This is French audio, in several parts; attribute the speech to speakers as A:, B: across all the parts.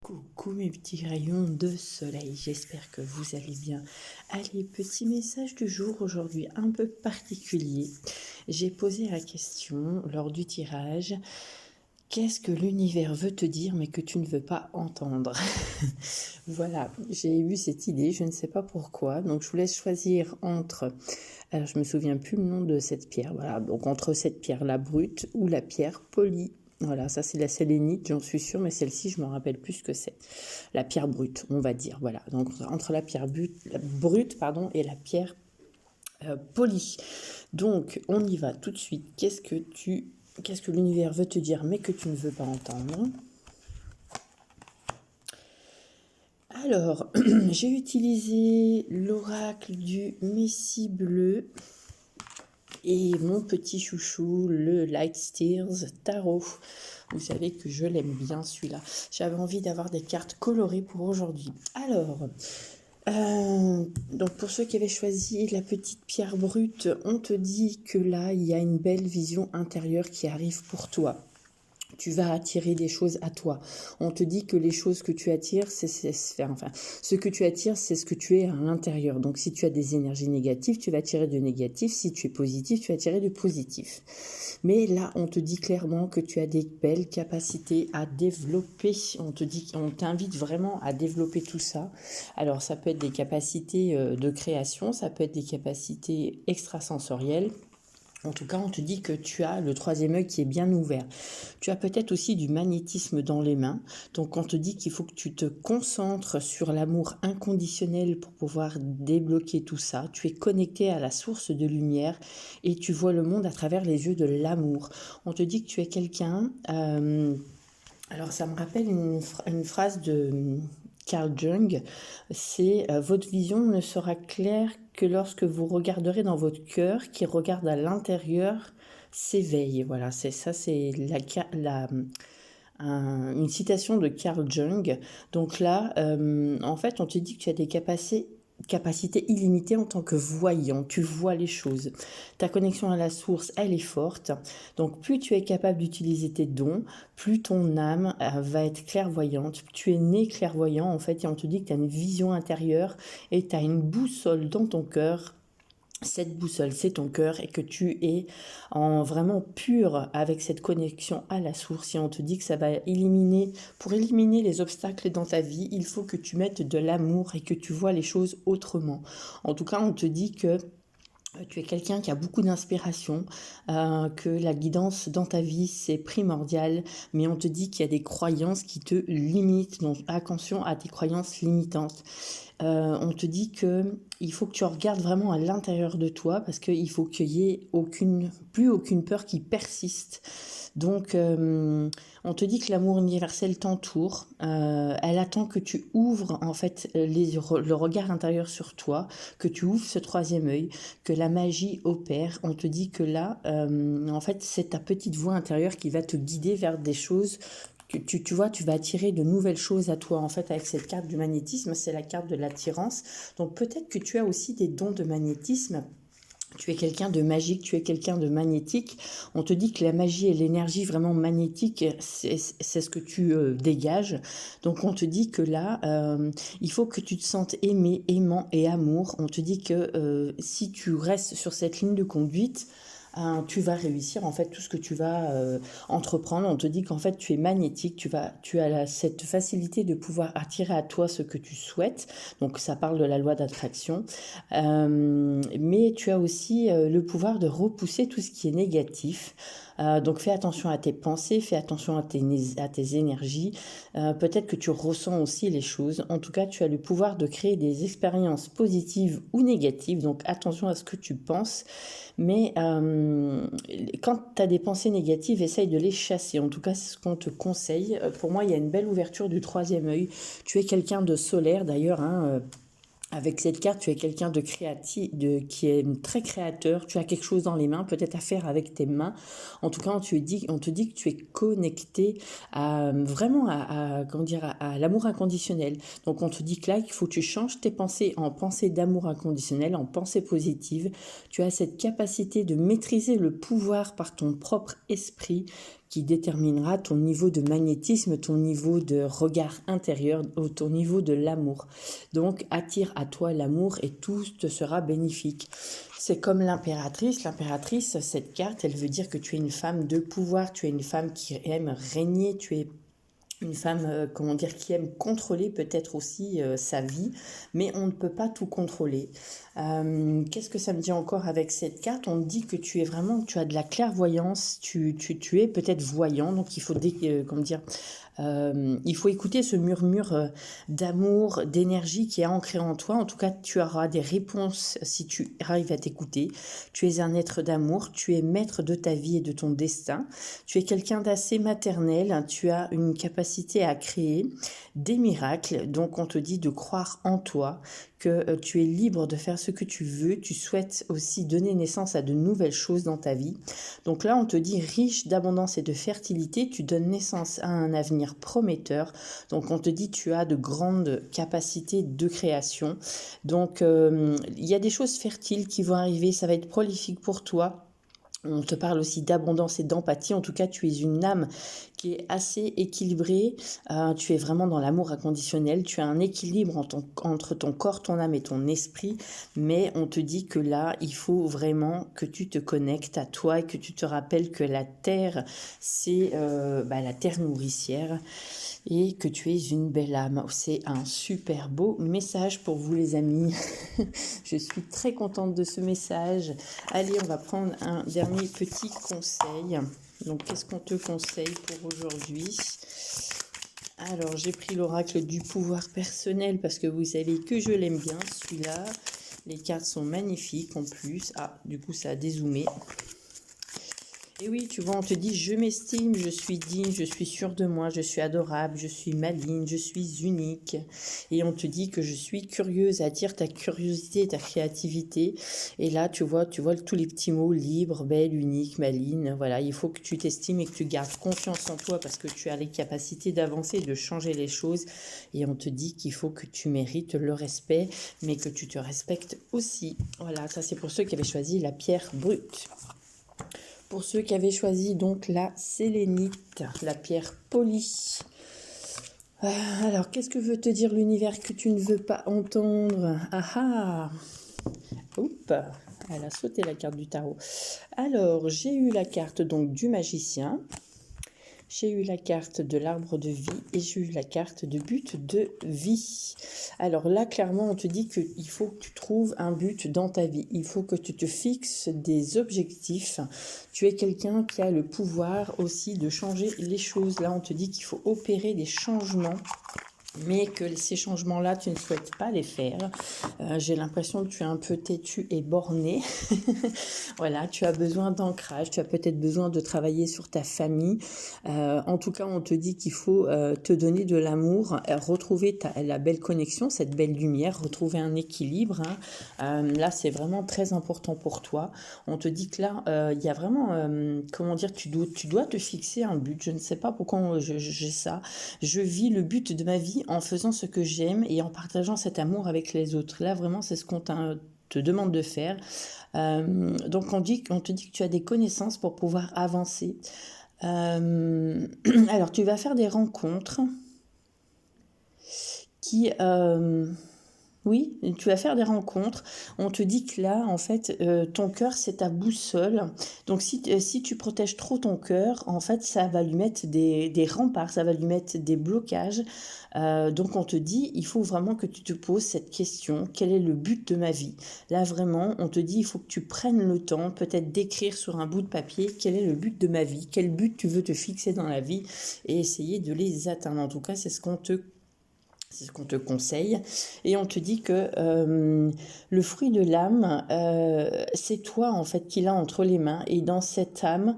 A: Coucou mes petits rayons de soleil, j'espère que vous allez bien. Allez, petit message du jour aujourd'hui un peu particulier. J'ai posé la question lors du tirage, qu'est-ce que l'univers veut te dire mais que tu ne veux pas entendre? Voilà, j'ai eu cette idée, je ne sais pas pourquoi, donc je vous laisse choisir entre, alors je me souviens plus le nom de cette pierre, voilà, donc entre cette pierre, la brute ou la pierre polie. Voilà, ça c'est la sélénite, j'en suis sûre, mais celle-ci, je me rappelle plus ce que c'est. La pierre brute, on va dire, voilà. Donc entre la pierre brute et la pierre polie. Donc on y va tout de suite. Qu'est-ce que l'univers veut te dire, mais que tu ne veux pas entendre? Alors, j'ai utilisé l'oracle du Messie bleu et mon petit chouchou, le Lightsteers Tarot. Vous savez que je l'aime bien celui-là. J'avais envie d'avoir des cartes colorées pour aujourd'hui. Alors, donc pour ceux qui avaient choisi la petite pierre brute, on te dit que là, il y a une belle vision intérieure qui arrive pour toi. Tu vas attirer des choses à toi. On te dit que les choses que tu attires, ce que tu attires, c'est ce que tu es à l'intérieur. Donc, si tu as des énergies négatives, tu vas attirer du négatif. Si tu es positif, tu vas attirer du positif. Mais là, on te dit clairement que tu as des belles capacités à développer. On t'invite vraiment à développer tout ça. Alors, ça peut être des capacités de création, ça peut être des capacités extrasensorielles. En tout cas, on te dit que tu as le troisième œil qui est bien ouvert. Tu as peut-être aussi du magnétisme dans les mains. Donc, on te dit qu'il faut que tu te concentres sur l'amour inconditionnel pour pouvoir débloquer tout ça. Tu es connecté à la source de lumière et tu vois le monde à travers les yeux de l'amour. On te dit que tu es quelqu'un... alors, ça me rappelle une phrase de Carl Jung, c'est votre vision ne sera claire que lorsque vous regarderez dans votre cœur, qui regarde à l'intérieur, s'éveille. Voilà, c'est ça, c'est une citation de Carl Jung. Donc là, en fait, on te dit que tu as des capacités illimitées en tant que voyant, tu vois les choses. Ta connexion à la source, elle est forte. Donc plus tu es capable d'utiliser tes dons, plus ton âme va être clairvoyante. Tu es né clairvoyant en fait et on te dit que tu as une vision intérieure et tu as une boussole dans ton cœur. Cette boussole, c'est ton cœur et que tu es en vraiment pur avec cette connexion à la source. Et on te dit que ça va pour éliminer les obstacles dans ta vie, il faut que tu mettes de l'amour et que tu vois les choses autrement. En tout cas, on te dit que tu es quelqu'un qui a beaucoup d'inspiration, que la guidance dans ta vie, c'est primordial, mais on te dit qu'il y a des croyances qui te limitent, donc attention à tes croyances limitantes. On te dit qu'il faut que tu regardes vraiment à l'intérieur de toi parce qu'il faut qu'il y ait plus aucune peur qui persiste. Donc, on te dit que l'amour universel t'entoure. Elle attend que tu ouvres en fait le regard intérieur sur toi, que tu ouvres ce troisième œil, que la magie opère. On te dit que là, en fait, c'est ta petite voix intérieure qui va te guider vers des choses. Tu vois, tu vas attirer de nouvelles choses à toi. En fait, avec cette carte du magnétisme, c'est la carte de l'attirance. Donc peut-être que tu as aussi des dons de magnétisme. Tu es quelqu'un de magique, tu es quelqu'un de magnétique. On te dit que la magie et l'énergie vraiment magnétique, c'est ce que tu dégages. Donc on te dit que là, il faut que tu te sentes aimé, aimant et amour. On te dit que si tu restes sur cette ligne de conduite, tu vas réussir en fait tout ce que tu vas entreprendre. On te dit qu'en fait tu es magnétique, tu as cette facilité de pouvoir attirer à toi ce que tu souhaites. Donc ça parle de la loi d'attraction. Mais tu as aussi le pouvoir de repousser tout ce qui est négatif. Donc fais attention à tes pensées, fais attention à tes énergies. Peut-être que tu ressens aussi les choses. En tout cas, tu as le pouvoir de créer des expériences positives ou négatives. Donc attention à ce que tu penses. Mais quand tu as des pensées négatives, essaye de les chasser. En tout cas, c'est ce qu'on te conseille. Pour moi, il y a une belle ouverture du troisième œil. Tu es quelqu'un de solaire d'ailleurs, hein, avec cette carte, tu es quelqu'un de créatif, qui est très créateur. Tu as quelque chose dans les mains, peut-être à faire avec tes mains. En tout cas, on te dit que tu es connecté vraiment à l'amour inconditionnel. Donc, on te dit que là, il faut que tu changes tes pensées en pensées d'amour inconditionnel, en pensées positives. Tu as cette capacité de maîtriser le pouvoir par ton propre esprit, qui déterminera ton niveau de magnétisme, ton niveau de regard intérieur, ton niveau de l'amour. Donc attire à toi l'amour et tout te sera bénéfique. C'est comme l'impératrice. L'impératrice, cette carte, elle veut dire que tu es une femme de pouvoir, tu es une femme qui aime régner, tu es une femme, qui aime contrôler peut-être aussi sa vie, mais on ne peut pas tout contrôler. Qu'est-ce que ça me dit encore avec cette carte? On me dit que tu es vraiment, tu as de la clairvoyance, tu es peut-être voyant, donc il faut, il faut écouter ce murmure d'amour, d'énergie qui est ancré en toi. En tout cas, tu auras des réponses si tu arrives à t'écouter. Tu es un être d'amour, tu es maître de ta vie et de ton destin. Tu es quelqu'un d'assez maternel, tu as une capacité à créer des miracles. Donc, on te dit de croire en toi, que tu es libre de faire ce que tu veux. Tu souhaites aussi donner naissance à de nouvelles choses dans ta vie. Donc là, on te dit riche d'abondance et de fertilité. Tu donnes naissance à un avenir prometteur. Donc on te dit tu as de grandes capacités de création. Donc il y a des choses fertiles qui vont arriver. Ça va être prolifique pour toi. On te parle aussi d'abondance et d'empathie. En tout cas, tu es une âme qui est assez équilibrée. Tu es vraiment dans l'amour inconditionnel. Tu as un équilibre entre ton corps, ton âme et ton esprit. Mais on te dit que là, il faut vraiment que tu te connectes à toi et que tu te rappelles que la terre, c'est la terre nourricière. Et que tu es une belle âme. C'est un super beau message pour vous les amis. Je suis très contente de ce message. Allez, on va prendre un dernier petit conseil. Donc, qu'est-ce qu'on te conseille pour aujourd'hui? Alors, j'ai pris l'oracle du pouvoir personnel parce que vous savez que je l'aime bien, celui-là. Les cartes sont magnifiques en plus. Ah, du coup, ça a dézoomé. Et oui, tu vois, on te dit, je m'estime, je suis digne, je suis sûre de moi, je suis adorable, je suis maligne, je suis unique. Et on te dit que je suis curieuse, attire ta curiosité et ta créativité. Et là, tu vois tous les petits mots, libre, belle, unique, maligne. Voilà, il faut que tu t'estimes et que tu gardes confiance en toi parce que tu as les capacités d'avancer, de changer les choses. Et on te dit qu'il faut que tu mérites le respect, mais que tu te respectes aussi. Voilà, ça c'est pour ceux qui avaient choisi la pierre brute. Pour ceux qui avaient choisi donc la sélénite, la pierre polie. Alors, qu'est-ce que veut te dire l'univers que tu ne veux pas entendre? Ah ah! Oups, elle a sauté la carte du tarot. Alors, j'ai eu la carte donc du magicien. J'ai eu la carte de l'arbre de vie et j'ai eu la carte de but de vie. Alors là, clairement, on te dit qu'il faut que tu trouves un but dans ta vie. Il faut que tu te fixes des objectifs. Tu es quelqu'un qui a le pouvoir aussi de changer les choses. Là, on te dit qu'il faut opérer des changements, mais que ces changements-là, tu ne souhaites pas les faire. J'ai l'impression que tu es un peu têtu et borné. Voilà, tu as besoin d'ancrage, tu as peut-être besoin de travailler sur ta famille. En tout cas, on te dit qu'il faut te donner de l'amour, retrouver la belle connexion, cette belle lumière, retrouver un équilibre. Là, c'est vraiment très important pour toi. On te dit que là, il y a vraiment, tu dois te fixer un but. Je ne sais pas pourquoi j'ai ça. Je vis le but de ma vie en faisant ce que j'aime et en partageant cet amour avec les autres. Là, vraiment, c'est ce qu'on te demande de faire. Donc, on te dit que tu as des connaissances pour pouvoir avancer. Alors, tu vas faire des rencontres qui... Oui, tu vas faire des rencontres. On te dit que là, en fait, ton cœur, c'est ta boussole. Donc, si tu protèges trop ton cœur, en fait, ça va lui mettre des remparts, ça va lui mettre des blocages. Donc, on te dit, il faut vraiment que tu te poses cette question. Quel est le but de ma vie? Là, vraiment, on te dit, il faut que tu prennes le temps, peut-être d'écrire sur un bout de papier, quel est le but de ma vie? Quel but tu veux te fixer dans la vie? Et essayer de les atteindre. En tout cas, c'est ce qu'on te conseille. Et on te dit que le fruit de l'âme, c'est toi en fait qui l'as entre les mains. Et dans cette âme,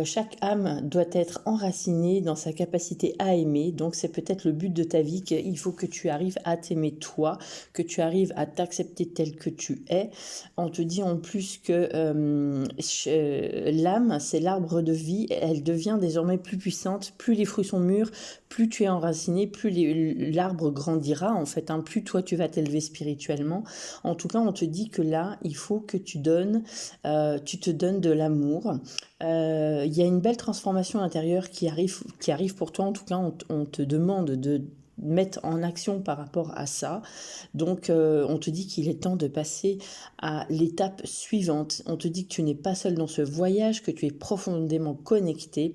A: chaque âme doit être enracinée dans sa capacité à aimer. Donc c'est peut-être le but de ta vie, qu'il faut que tu arrives à t'aimer toi, que tu arrives à t'accepter tel que tu es. On te dit en plus que l'âme, c'est l'arbre de vie. Elle devient désormais plus puissante. Plus les fruits sont mûrs, plus tu es enraciné, plus l'arbre l'arbre grandira, en fait, hein, plus toi tu vas t'élever spirituellement. En tout cas, on te dit que là, il faut que tu te donnes de l'amour. Il y a une belle transformation intérieure qui arrive pour toi. En tout cas, on te demande de mettre en action par rapport à ça. Donc, on te dit qu'il est temps de passer à l'étape suivante. On te dit que tu n'es pas seul dans ce voyage, que tu es profondément connecté.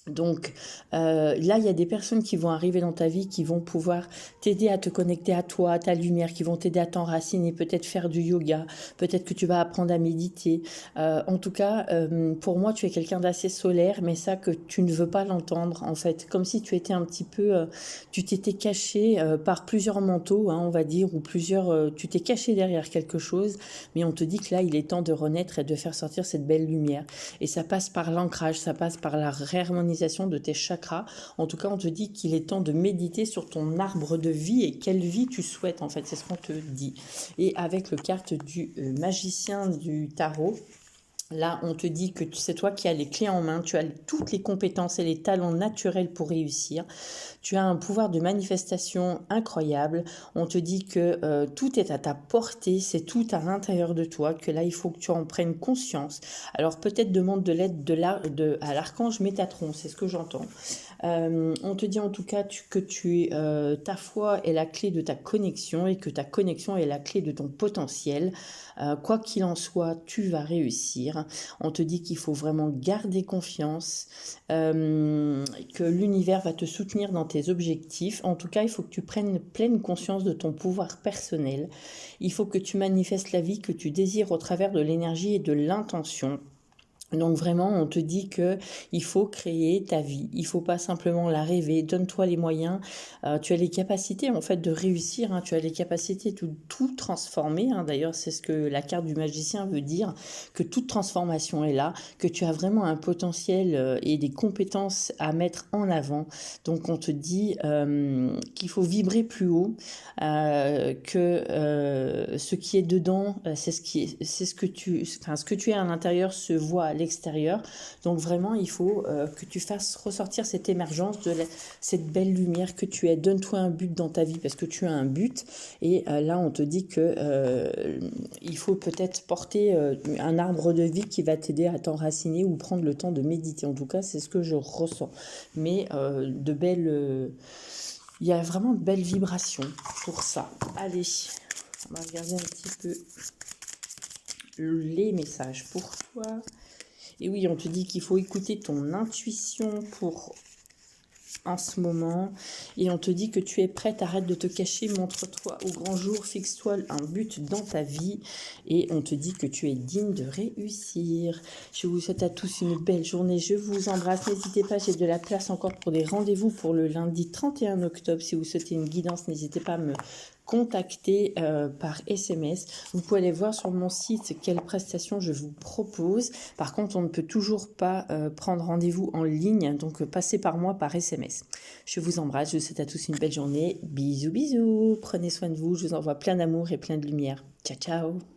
A: Donc là, il y a des personnes qui vont arriver dans ta vie, qui vont pouvoir t'aider à te connecter à toi, à ta lumière, qui vont t'aider à t'enraciner, peut-être faire du yoga, peut-être que tu vas apprendre à méditer. En tout cas, pour moi, tu es quelqu'un d'assez solaire, mais ça que tu ne veux pas l'entendre, en fait. Comme si tu étais un petit peu, tu t'étais caché par plusieurs manteaux, hein, on va dire, ou tu t'es caché derrière quelque chose, mais on te dit que là, il est temps de renaître et de faire sortir cette belle lumière. Et ça passe par l'ancrage, ça passe par la réharmonisation de tes chakras. En tout cas, on te dit qu'il est temps de méditer sur ton arbre de vie et quelle vie tu souhaites, en fait. C'est ce qu'on te dit. Et avec le carte du magicien du tarot, là, on te dit que c'est toi qui as les clés en main, tu as toutes les compétences et les talents naturels pour réussir. Tu as un pouvoir de manifestation incroyable. On te dit que tout est à ta portée, c'est tout à l'intérieur de toi, que là, il faut que tu en prennes conscience. Alors peut-être demande de l'aide à l'archange Métatron, c'est ce que j'entends. On te dit en tout cas que ta foi est la clé de ta connexion et que ta connexion est la clé de ton potentiel. Quoi qu'il en soit, tu vas réussir. On te dit qu'il faut vraiment garder confiance, que l'univers va te soutenir dans tes objectifs. En tout cas, il faut que tu prennes pleine conscience de ton pouvoir personnel. Il faut que tu manifestes la vie que tu désires au travers de l'énergie et de l'intention. Donc vraiment, on te dit que il faut créer ta vie. Il faut pas simplement la rêver. Donne-toi les moyens. Tu as les capacités en fait de réussir. Hein. Tu as les capacités de tout transformer. Hein. D'ailleurs, c'est ce que la carte du magicien veut dire, que toute transformation est là, que tu as vraiment un potentiel et des compétences à mettre en avant. Donc on te dit qu'il faut vibrer plus haut, que ce qui est dedans, ce que tu es à l'intérieur se voit à l'extérieur. Donc vraiment, il faut que tu fasses ressortir cette émergence cette belle lumière que tu es. Donne-toi un but dans ta vie parce que tu as un but. Et là, on te dit que il faut peut-être porter un arbre de vie qui va t'aider à t'enraciner ou prendre le temps de méditer. En tout cas, c'est ce que je ressens. Mais il y a vraiment de belles vibrations pour ça. Allez, on va regarder un petit peu les messages pour toi. Et oui, on te dit qu'il faut écouter ton intuition en ce moment. Et on te dit que tu es prête, arrête de te cacher, montre-toi au grand jour, fixe-toi un but dans ta vie. Et on te dit que tu es digne de réussir. Je vous souhaite à tous une belle journée. Je vous embrasse. N'hésitez pas, j'ai de la place encore pour des rendez-vous pour le lundi 31 octobre. Si vous souhaitez une guidance, n'hésitez pas à me contacter par SMS. Vous pouvez aller voir sur mon site quelles prestations je vous propose. Par contre, on ne peut toujours pas prendre rendez-vous en ligne, donc passez par moi par SMS. Je vous embrasse, je vous souhaite à tous une belle journée. Bisous, bisous. Prenez soin de vous, je vous envoie plein d'amour et plein de lumière. Ciao, ciao.